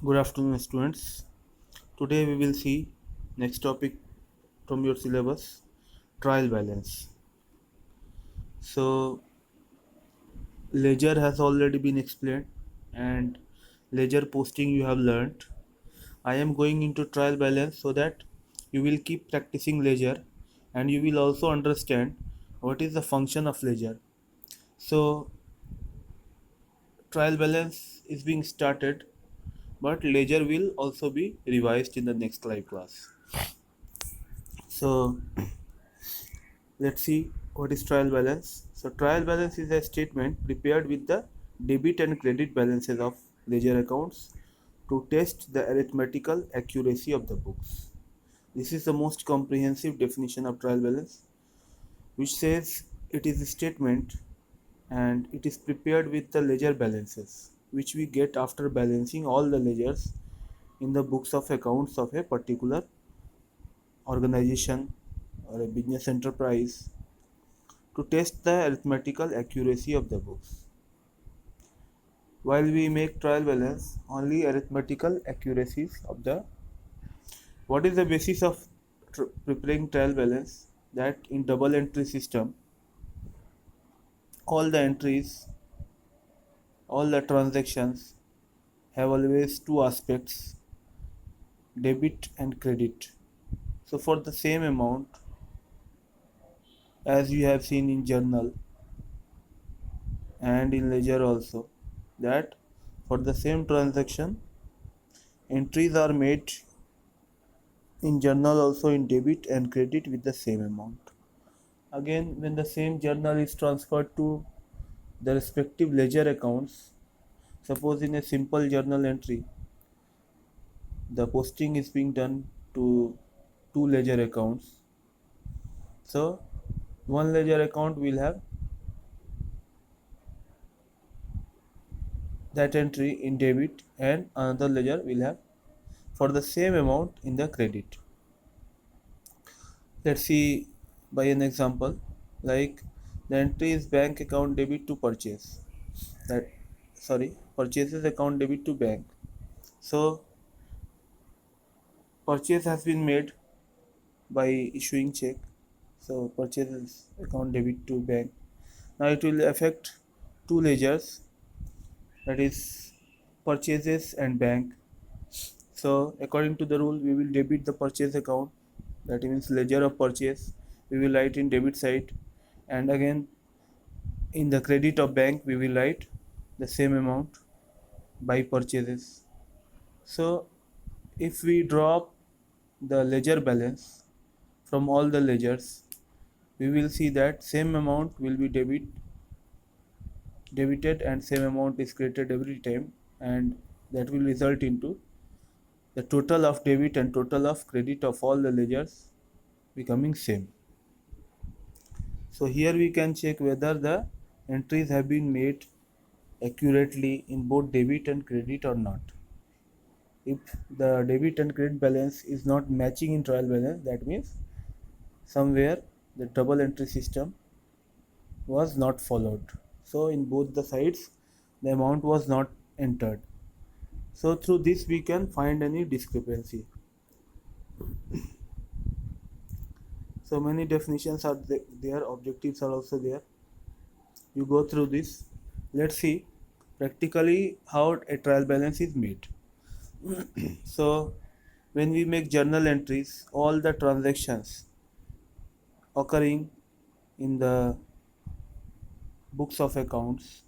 Good afternoon, students. Today we will see next topic from your syllabus, trial balance. So ledger has already been explained, and ledger posting you have learned. I am going into trial balance so that you will keep practicing ledger, and you will also understand what is the function of ledger. So trial balance is being started, but ledger will also be revised in the next live class. So let's see what is trial balance. So trial balance is a statement prepared with the debit and credit balances of ledger accounts to test the arithmetical accuracy of the books. This is the most comprehensive definition of trial balance, which says it is a statement and it is prepared with the ledger balances, which we get after balancing all the ledgers in the books of accounts of a particular organization or a business enterprise to test the arithmetical accuracy of the books. While we make trial balance, only arithmetical accuracies of the what is the basis of preparing trial balance? That in double entry system, all the entries, all the transactions have always two aspects: debit and credit. So for the same amount, as you have seen in journal and in ledger also, that for the same transaction, entries are made in journal also in debit and credit with the same amount. Again, when the same journal is transferred to the respective ledger accounts, suppose in a simple journal entry, the posting is being done to two ledger accounts. So, one ledger account will have that entry in debit and another ledger will have for the same amount in the credit. Let's see by an example, like the entry is bank account debit to purchase. That purchases account debit to bank. So purchase has been made by issuing check. So purchases account debit to bank. Now it will affect two ledgers, that is purchases and bank. So according to the rule, we will debit the purchase account, that means ledger of purchase. We will write in debit side, and again in the credit of bank we will write the same amount by purchases. So if we drop the ledger balance from all the ledgers, we will see that same amount will be debited and same amount is credited every time, and that will result into the total of debit and total of credit of all the ledgers becoming same. So here we can check whether the entries have been made accurately in both debit and credit or not. If the debit and credit balance is not matching in trial balance, that means somewhere the double entry system was not followed. So in both the sides, the amount was not entered. So through this we can find any discrepancy. So many definitions are there, objectives are also there. You go through this. Let's see practically how a trial balance is made. So when we make journal entries, all the transactions occurring in the books of accounts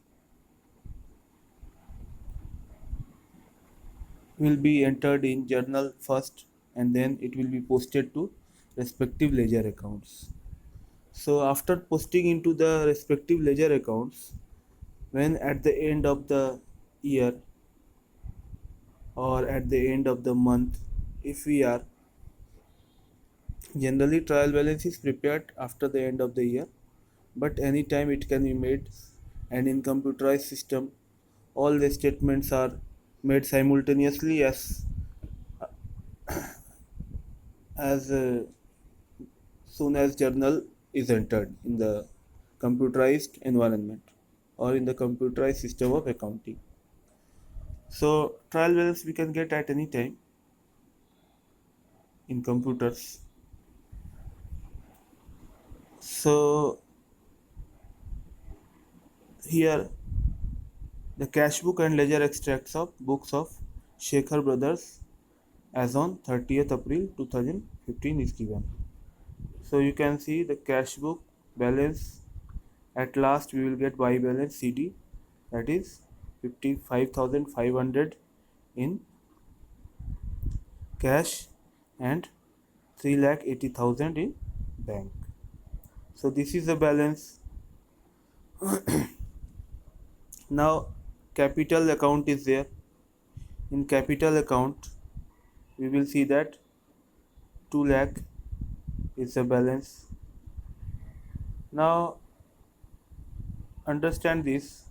will be entered in journal first, and then it will be posted to respective ledger accounts. So after posting into the respective ledger accounts, when at the end of the year or at the end of the month, if we are generally trial balance is prepared after the end of the year, but anytime it can be made, and in computerized system all the statements are made simultaneously as soon as journal is entered in the computerized environment or in the computerized system of accounting. So trial balance we can get at any time in computers. So here the cash book and ledger extracts of books of Shekhar brothers as on 30th April 2015 is given. So you can see the cash book balance. At last we will get buy balance CD, that is 55,500 in cash and 3,80,000 in bank. So this is the balance. Now capital account is there. In capital account we will see that 2 lakh is the balance. Now understand this,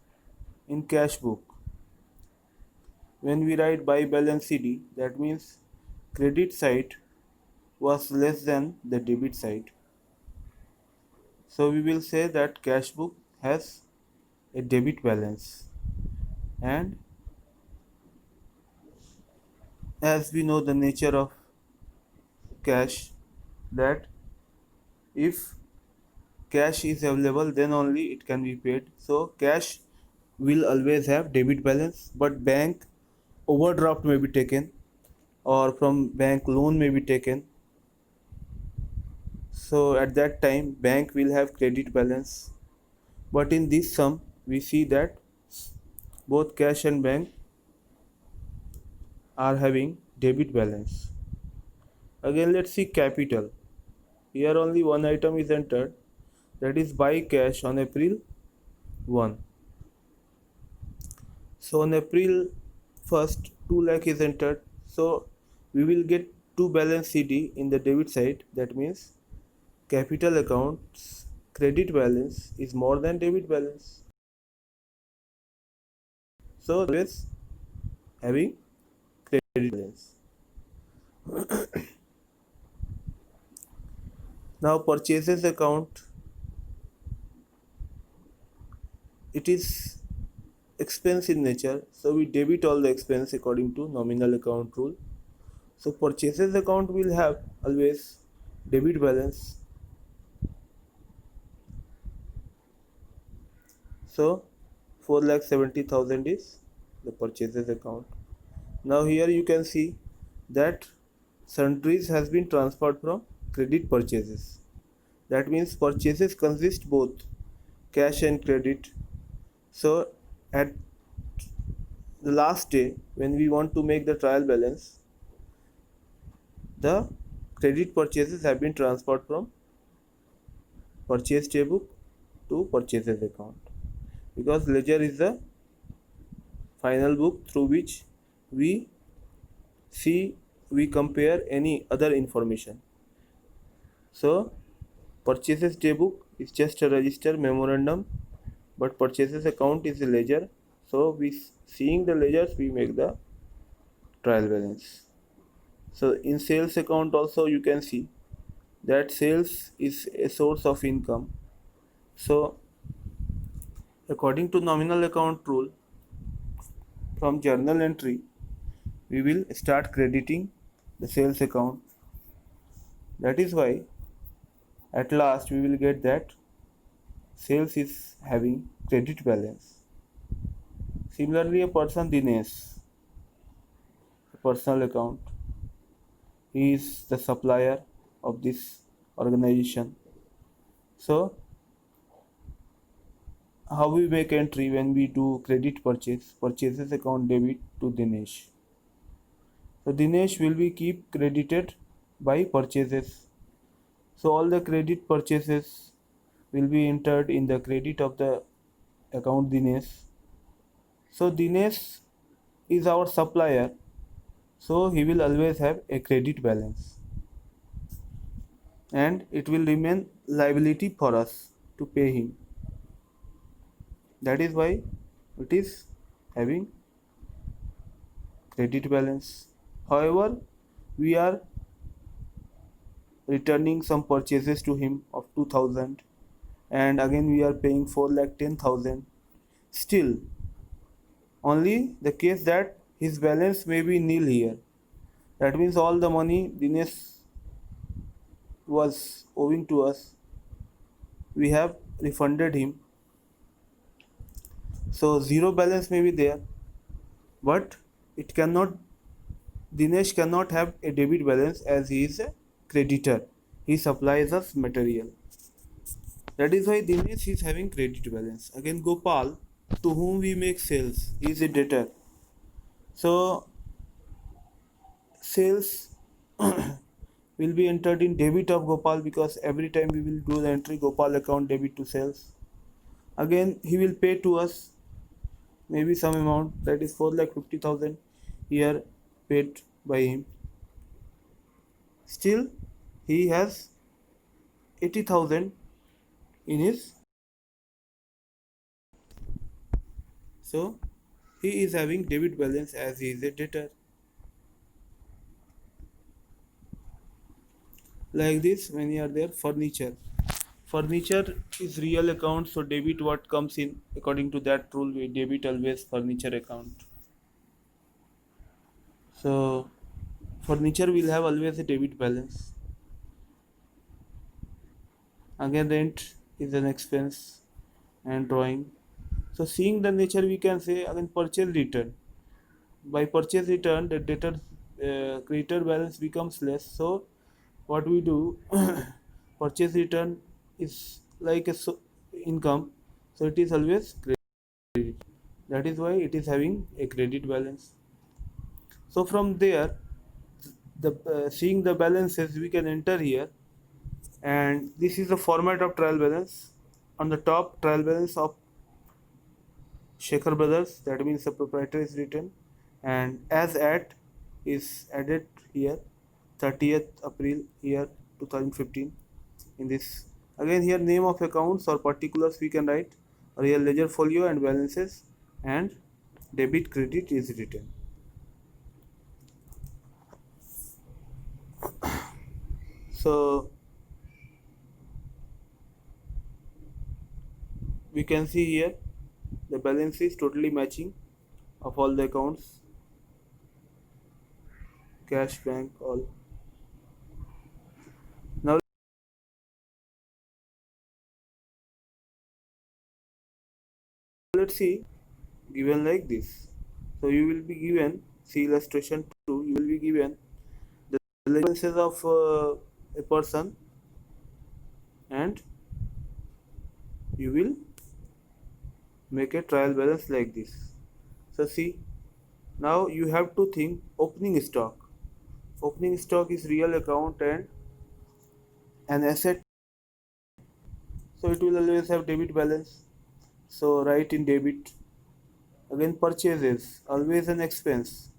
in cash book when we write buy balance CD, that means credit side was less than the debit side. So we will say that cash book has a debit balance, and as we know the nature of cash, that if cash is available then only it can be paid. So cash will always have debit balance, but bank overdraft may be taken or from bank loan may be taken. So at that time bank will have credit balance. But in this sum we see that both cash and bank are having debit balance. Again let's see capital. Here only one item is entered, that is buy cash on April 1. So on April 1st 2 lakh is entered. So we will get two balance CD in the debit side. That means capital account's credit balance is more than debit balance. So always having credit balance. Now purchases account, it is expense in nature, so we debit all the expense according to nominal account rule. So purchases account will have always debit balance. So 4,70,000 is the purchases account. Now here you can see that sundries has been transferred from credit purchases. That means purchases consist both cash and credit. So at the last day when we want to make the trial balance, the credit purchases have been transferred from purchase book to purchases account, because ledger is the final book through which we compare any other information. So purchases book is just a register memorandum, but purchases account is a ledger. So we seeing the ledgers we make the trial balance. So in sales account also you can see that sales is a source of income. So according to nominal account rule, from journal entry we will start crediting the sales account. That is why at last we will get that sales is having credit balance. Similarly, a person Dinesh, a personal account, he is the supplier of this organization. So how we make entry when we do credit purchases account debit to Dinesh. So Dinesh will be keep credited by purchases. So all the credit purchases will be entered in the credit of the account Dinesh. So Dinesh is our supplier, so he will always have a credit balance, and it will remain liability for us to pay him. That is why it is having credit balance. However, we are returning some purchases to him of 2,000, and again we are paying 4,10,000. Still, only the case that his balance may be nil here. That means all the money Dinesh was owing to us, we have refunded him. So zero balance may be there, but it cannot, Dinesh cannot have a debit balance as he is a creditor. He supplies us material. That is why Dinesh is having credit balance. Again, Gopal, to whom we make sales, he is a debtor. So sales will be entered in debit of Gopal, because every time we will do the entry Gopal account debit to sales. Again, he will pay to us maybe some amount, that is 4,50,000 here paid by him. Still, he has 80,000 in his, so he is having debit balance as he is a debtor. Like this, when you are there, furniture is real account, so debit what comes in according to that rule, we debit always furniture account. So furniture will have always a debit balance. Again, rent is an expense and drawing. So seeing the nature, we can say again purchase return. By purchase return, the debtor creditor balance becomes less. So what we do, purchase return is like a income, so it is always credit. That is why it is having a credit balance. So from there, the seeing the balances, we can enter here, and this is the format of trial balance. On the top, trial balance of Shekhar Brothers, that means the proprietor is written, and as at is added here, 30th April here 2015. In this, again here name of accounts or particulars we can write, real ledger folio and balances, and debit credit is written. So we can see here the balance is totally matching of all the accounts, cash, bank, all. Now let's see, given like this. So you will be given, see illustration 2, you will be given the balances of a person, and you will make a trial balance like this. So see, now you have to think opening stock. Opening stock is real account and an asset, so it will always have debit balance. So write in debit. Again, purchases, always an expense,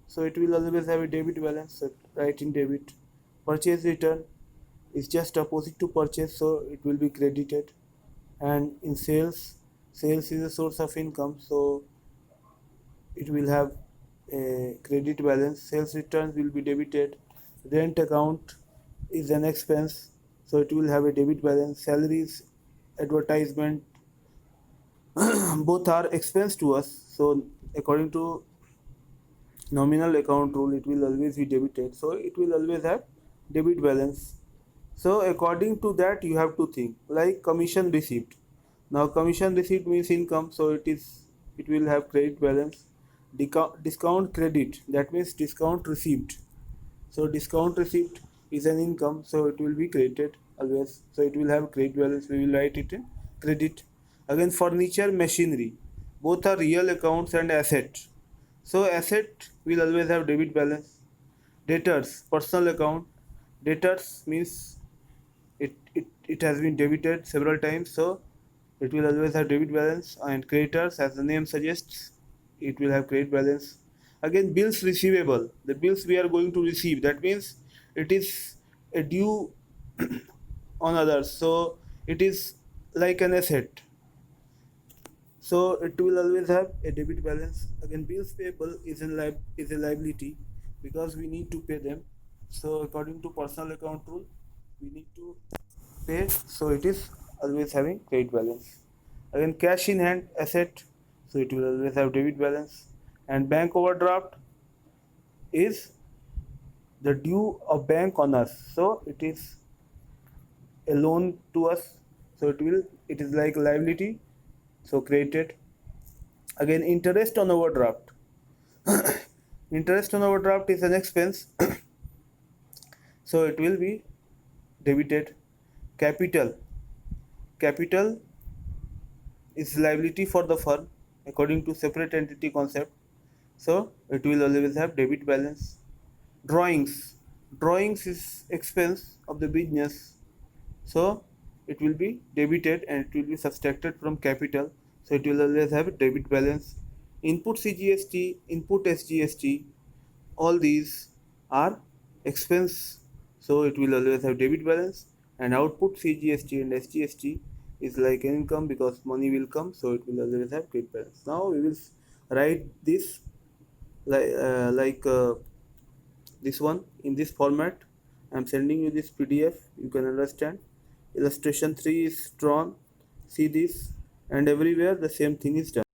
so it will always have a debit balance. So write in debit. Purchase return is just opposite to purchase, so it will be credited. And in sales, sales is a source of income, so it will have a credit balance. Sales returns will be debited. Rent account is an expense, so it will have a debit balance. Salaries, advertisement, both are expense to us, so according to nominal account rule, it will always be debited, so it will always have debit balance. So according to that, you have to think like commission received. Now commission received means income, so it will have credit balance. Discount credit, that means discount received, so discount received is an income, so it will be credited always, so it will have credit balance, we will write it in credit. Again, furniture, machinery, both are real accounts and asset, so asset will always have debit balance. Debtors, personal account, debtors means it has been debited several times, so it will always have debit balance. And creditors, as the name suggests, it will have credit balance. Again, bills receivable, the bills we are going to receive, that means it is a due on others, so it is like an asset, so it will always have a debit balance. Again, bills payable is a liability, because we need to pay them, so according to personal account rule, we need to pay, so it is always having credit balance. Again, cash in hand, asset, so it will always have debit balance. And bank overdraft is the due of bank on us, so it is a loan to us, so it is like liability, so created. Again, interest on overdraft. Interest on overdraft is an expense, so it will be debited. Capital is liability for the firm according to separate entity concept, so it will always have debit balance. Drawings is expense of the business, so it will be debited and it will be subtracted from capital, so it will always have a debit balance. Input CGST, input SGST, all these are expense, so it will always have debit balance. And output CGST and SGST is like income because money will come, so it will always have credit balance. Now we will write this like this one in this format. I'm sending you this PDF, you can understand. Illustration 3 is drawn, see this, and everywhere the same thing is done.